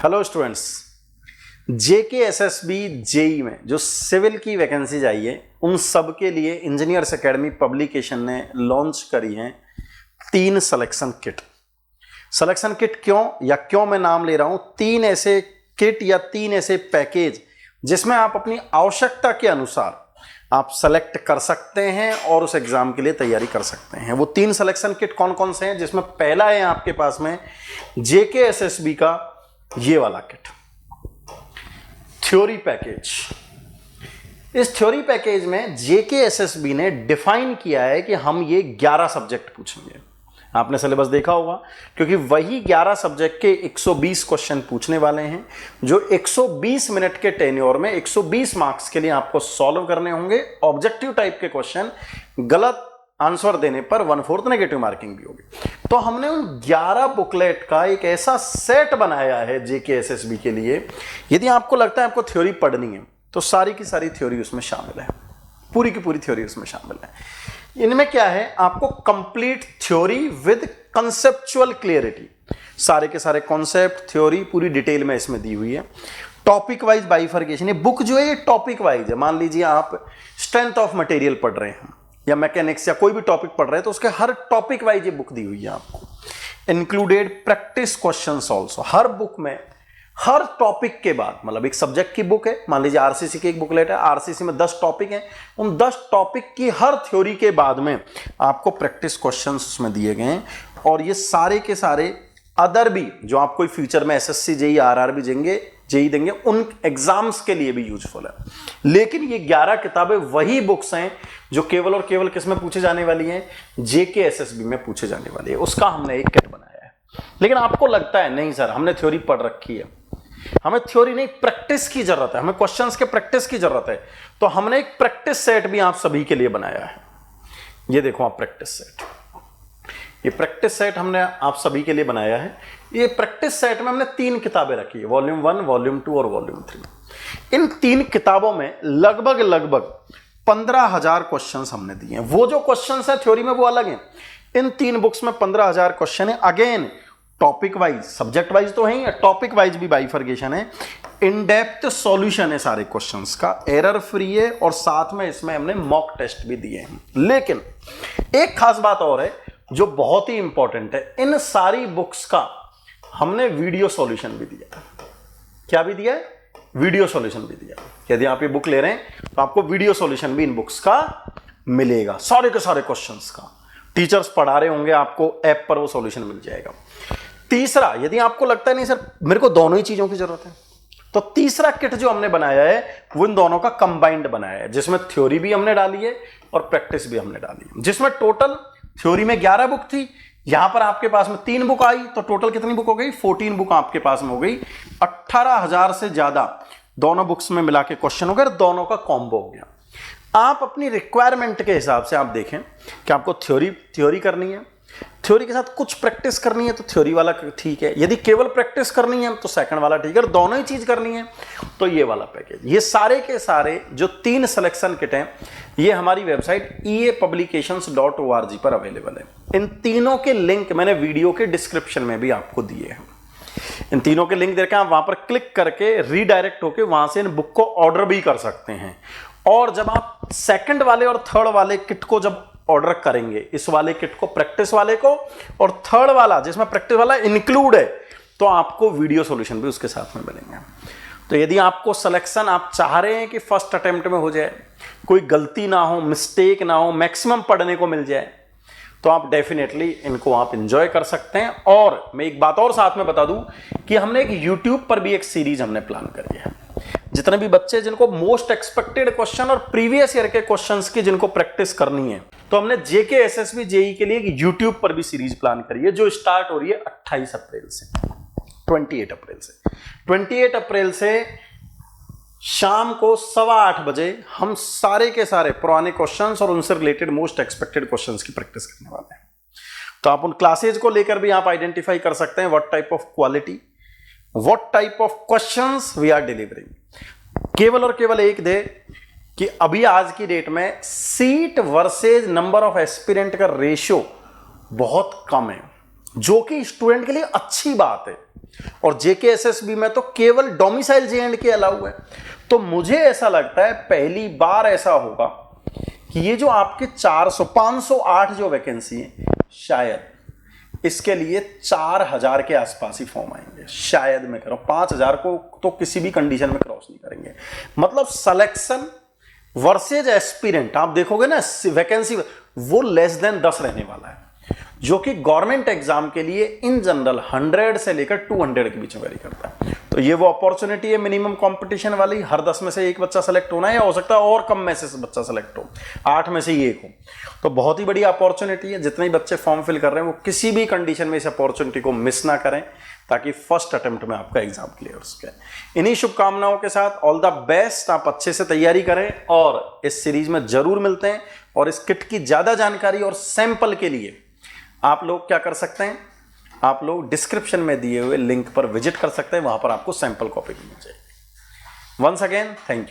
Hello students, JKSSB JEE में जो civil की वैकेंसीज आई है उन सब के लिए इंजीनियर्स एकेडमी पब्लिकेशन ने लॉन्च करी हैं 3 सिलेक्शन किट। सिलेक्शन किट क्यों मैं नाम ले रहा हूं, 3 ऐसे किट या 3 ऐसे पैकेज जिसमें आप अपनी आवश्यकता के अनुसार आप सेलेक्ट कर सकते हैं और उस एग्जाम के लिए तैयारी कर सकते हैं। वो 3 सिलेक्शन किट कौन कौन से हैं, जिसमें पहला है आपके पास में JKSSB का ये वाला किट, थ्योरी पैकेज। इस थ्योरी पैकेज में JKSSB ने डिफाइन किया है कि हम ये 11 सब्जेक्ट पूछेंगे। आपने सिलेबस देखा होगा, क्योंकि वही 11 सब्जेक्ट के 120 क्वेश्चन पूछने वाले हैं, जो 120 मिनट के टेन्योर में 120 मार्क्स के लिए आपको सॉल्व करने होंगे। ऑब्जेक्टिव टाइप के क्वेश्चन, गलत आंसर देने पर 1/4 नेगेटिव मार्किंग भी होगी। तो हमने उन 11 बुकलेट का एक ऐसा सेट बनाया है JKSSB के लिए। यदि आपको लगता है आपको थ्योरी पढ़नी है तो सारी की सारी थ्योरी उसमें शामिल है, पूरी की पूरी थ्योरी उसमें शामिल है। इनमें क्या है, आपको complete theory with conceptual clarity, सारे के सारे कॉन्सेप्ट थ्योरी पूरी डिटेल में इसमें दी हुई है। टॉपिक वाइज बाइफर्केशन, ये बुक जो है ये टॉपिक वाइज है। मान लीजिए आप स्ट्रेंथ ऑफ मटेरियल पढ़ रहे हैं या मैकेनिक्स या कोई भी टॉपिक पढ़ रहे हैं तो उसके हर टॉपिक वाइज ये बुक दी हुई है आपको। इंक्लूडेड प्रैक्टिस क्वेश्चंस ऑल्सो, हर बुक में हर टॉपिक के बाद, मतलब एक सब्जेक्ट की बुक है, मान लीजिए RCC की एक बुकलेट है, RCC में 10 टॉपिक हैं, उन 10 टॉपिक की हर थ्योरी के बाद में आपको प्रैक्टिस क्वेश्चंस उसमें दिए गए हैं। और ये सारे के सारे अदर भी जो आप कोई फ्यूचर में SSC JEE RRB जेई देंगे उन एग्जाम्स के लिए भी यूजफुल है। लेकिन ये 11 किताबें वही बुक्स हैं जो केवल और केवल किस में पूछे जाने वाली हैं, JKSSB में पूछे जाने वाली है। उसका हमने एक किट बनाया है। लेकिन आपको लगता है नहीं सर, हमने थ्योरी पढ़ रखी है, हमें थ्योरी नहीं प्रैक्टिस की जरूरत है, हमें क्वेश्चंस के प्रैक्टिस की जरूरत है, तो हमने एक प्रैक्टिस सेट भी आप सभी के लिए बनाया है। ये देखो आप प्रैक्टिस सेट, ये प्रैक्टिस सेट हमने आप सभी के लिए बनाया है। ये प्रैक्टिस सेट में हमने 3 किताबें रखी है, वॉल्यूम 1, वॉल्यूम 2 और वॉल्यूम 3। इन 3 किताबों में लगभग 15,000 क्वेश्चंस हमने दिए हैं। वो जो क्वेश्चंस है थ्योरी में वो अलग हैं, इन 3 बुक्स में 15,000 क्वेश्चन है। Again topic wise, subject wise तो है ही, टॉपिक वाइज भी बाइफर्केशन है, इन डेप्थ सॉल्यूशन है सारे क्वेश्चंस का, एरर फ्री है, और साथ में इसमें हमने मॉक टेस्ट भी दिए हैं। लेकिन एक खास बात और है जो बहुत ही इंपॉर्टेंट है, इन सारी बुक्स का हमने वीडियो सॉल्यूशन भी दिया है। क्या भी दिया है? वीडियो सॉल्यूशन भी दिया। यदि आप ये बुक ले रहे हैं तो आपको वीडियो सॉल्यूशन भी इन बुक्स का मिलेगा, सारे के सारे क्वेश्चंस का। टीचर्स पढ़ा रहे होंगे, आपको ऐप पर वो सॉल्यूशन मिल जाएगा। तीसरा, यदि आपको लगता है नहीं सर मेरे को दोनों ही चीजों की जरूरत है, तो तीसरा किट जो हमने बनाया है वो इन दोनों का कंबाइंड बनाया है, जिसमें थ्योरी भी हमने डाली है और प्रैक्टिस भी हमने डाली है। जिसमें टोटल थ्योरी में 11 बुक थी, यहां पर आपके पास में 3 बुक आई, तो टोटल कितनी बुक हो गई? 14 बुक आपके पास में हो गई। 18,000 से ज्यादा दोनों बुक्स में मिला के क्वेश्चन हो गए, दोनों का कॉम्बो हो गया। आप अपनी रिक्वायरमेंट के हिसाब से आप देखें कि आपको थ्योरी करनी है, थ्योरी के साथ कुछ प्रैक्टिस करनी है तो थ्योरी वाला ठीक है, यदि केवल प्रैक्टिस करनी है तो सेकंड वाला ठीक है, और दोनों ही चीज करनी है तो ये वाला पैकेज। ये सारे के सारे जो 3 सिलेक्शन किट हैं ये हमारी वेबसाइट eapublications.org पर अवेलेबल है। इन तीनों के लिंक मैंने वीडियो के डिस्क्रिप्शन में भी आपको दिए हैं। इन तीनों के लिंक देकर आप वहां पर क्लिक करके रीडायरेक्ट होकर वहां से इन बुक को ऑर्डर भी कर सकते हैं। और जब आप सेकंड वाले और थर्ड वाले किट को जब ऑर्डर करेंगे, इस वाले किट को, प्रैक्टिस वाले को, और थर्ड वाला जिसमें प्रैक्टिस वाला इंक्लूड है, तो आपको वीडियो सॉल्यूशन भी उसके साथ में मिलेंगे। तो यदि आपको सिलेक्शन आप चाह रहे हैं कि फर्स्ट अटेम्प्ट में हो जाए, कोई गलती ना हो, मिस्टेक ना हो, मैक्सिमम पढ़ने को मिल जाए, तो आप डेफिनेटली इनको आप एंजॉय कर सकते हैं। और मैं एक बात और साथ में बता दूं कि हमने एक यूट्यूब पर भी एक सीरीज हमने प्लान करी है। जितने भी बच्चे जिनको मोस्ट एक्सपेक्टेड क्वेश्चन और प्रीवियस ईयर के क्वेश्चंस की जिनको प्रैक्टिस करनी है, तो हमने JKSSB जेई के लिए एक यूट्यूब पर भी सीरीज प्लान करी है, जो स्टार्ट हो रही है 28 अप्रैल से 28 अप्रैल से 28 अप्रैल से शाम को 8:15 बजे हम सारे के सारे पुराने क्वेश्चंस और उनसे रिलेटेड मोस्ट एक्सपेक्टेड क्वेश्चंस की प्रैक्टिस करने वाले हैं। तो आप उन क्लासेज को लेकर भी आप आइडेंटिफाई कर सकते हैं what type of quality, what type of questions we are delivering. केवल और केवल एक दे कि अभी आज की डेट में seat versus number of aspirant का रेशियो बहुत कम है, जो कि स्टूडेंट के लिए अच्छी बात है। और JKSSB में तो केवल डोमिसाइल J&K अलाउ है। तो मुझे ऐसा लगता है पहली बार ऐसा होगा कि ये जो आपके 508 जो वैकेंसी है, शायद इसके लिए 4000 के आसपास ही फॉर्म आएंगे। शायद मैं कह रहा हूं 5000 को तो किसी भी कंडीशन में क्रॉस नहीं करेंगे। मतलब सिलेक्शन वर्सेज एस्पिरेंट आप देखोगे ना, वैकेंसी वो लेस देन 10 रहने वाला है, जो कि गवर्नमेंट एग्जाम के लिए इन जनरल 100 से लेकर 200 के बीच में वेरी करता है। तो ये वो अपॉर्चुनिटी है मिनिमम कंपटीशन वाली, हर 10 में से एक बच्चा सेलेक्ट होना है, या हो सकता है और कम में से बच्चा सेलेक्ट हो, 8 में से ही एक हो। तो बहुत ही बड़ी अपॉर्चुनिटी है। जितने बच्चे फॉर्म फिल कर रहे हैं वो किसी भी कंडीशन में इस अपॉर्चुनिटी को मिस ना करें, ताकि फर्स्ट अटेम्प्ट में आपका एग्जाम क्लियर हो सके। इन्हीं शुभकामनाओं के साथ ऑल द बेस्ट, आप अच्छे से तैयारी करें और इस सीरीज में जरूर मिलते हैं। और इस किट की ज्यादा जानकारी और सैंपल के लिए आप लोग क्या कर सकते हैं, आप लोग डिस्क्रिप्शन में दिए हुए लिंक पर विजिट कर सकते हैं, वहां पर आपको सैंपल कॉपी मिल जाएगी। Once again thank you.